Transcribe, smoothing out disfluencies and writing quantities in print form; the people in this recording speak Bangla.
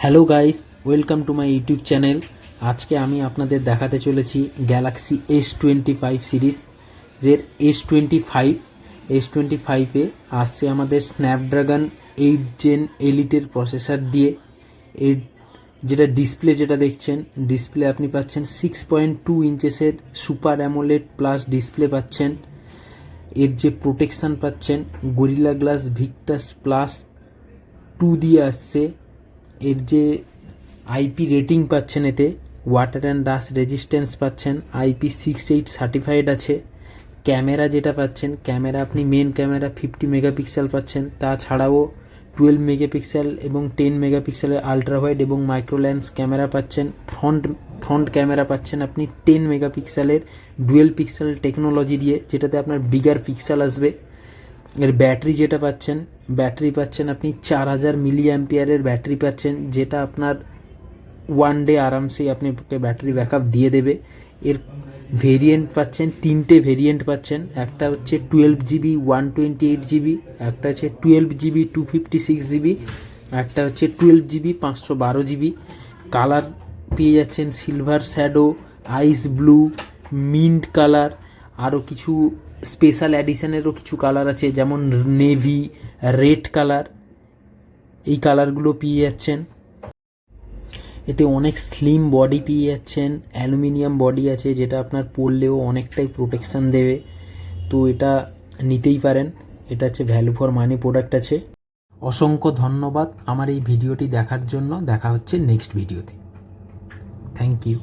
Hello guys, welcome to my YouTube channel. আজকে আমি আপনাদের দেখাতে চলেছি গ্যালাক্সি S25 সিরিজ যের S25 আসছে আমাদের স্ন্যাপড্রাগন 8 জেন এলিটের প্রসেসর দিয়ে। এর যেটা ডিসপ্লে যেটা দেখছেন, ডিসপ্লে আপনি পাচ্ছেন 6.2 ইঞ্চেসের সুপার অ্যামোলেড প্লাস ডিসপ্লে পাচ্ছেন। এর যে প্রোটেকশান পাচ্ছেন গরিলা গ্লাস ভিক্টাস প্লাস 2 দিয়ে আসছে। এর যে আইপি রেটিং পাচ্ছেন, এতে ওয়াটার অ্যান্ড ডাস্ট রেজিস্ট্যান্স পাচ্ছেন, IP68 সার্টিফাইড আছে। ক্যামেরা যেটা পাচ্ছেন, ক্যামেরা আপনি মেন ক্যামেরা 50 মেগাপিক্সেল পাচ্ছেন, তাছাড়াও 12 মেগাপিক্সেল এবং 10 মেগাপিক্সেলের আলট্রাওয়াইড এবং মাইক্রো লেন্স ক্যামেরা পাচ্ছেন। ফ্রন্ট ক্যামেরা পাচ্ছেন আপনি 10 মেগাপিক্সেলের ডুয়েল পিক্সেল টেকনোলজি দিয়ে, যেটাতে আপনার বিগার পিক্সেল আসবে। এর ব্যাটারি যেটা পাচ্ছেন, ব্যাটারি পাচ্ছেন আপনি 4000 মিলি অ্যাম্পিয়ারের ব্যাটারি পাচ্ছেন, যেটা আপনার ওয়ান ডে আরামসেই আপনাকে ব্যাটারি ব্যাকআপ দিয়ে দেবে। এর ভেরিয়েন্ট পাচ্ছেন, 3টে ভেরিয়েন্ট পাচ্ছেন। একটা হচ্ছে 12GB 128GB, একটা হচ্ছে 12GB 256GB, একটা হচ্ছে 12GB 512GB। কালার পেয়ে যাচ্ছেন সিলভার শ্যাডো, আইস ব্লু, মিন্ট কালার, আরও কিছু স্পেশাল অ্যাডিশনেরও কিছু কালার আছে, যেমন নেভি, রেড কালার। এই কালারগুলো পেয়ে যাচ্ছেন। এতে অনেক স্লিম বডি পেয়ে যাচ্ছেন, অ্যালুমিনিয়াম বডি আছে, যেটা আপনার পরলেও অনেকটাই প্রোটেকশান দেবে। তো এটা নিতেই পারেন, এটা হচ্ছে ভ্যালু ফর মানি প্রোডাক্ট আছে। অসংখ্য ধন্যবাদ আমার এই ভিডিওটি দেখার জন্য। দেখা হচ্ছে নেক্সট ভিডিওতে। Thank you.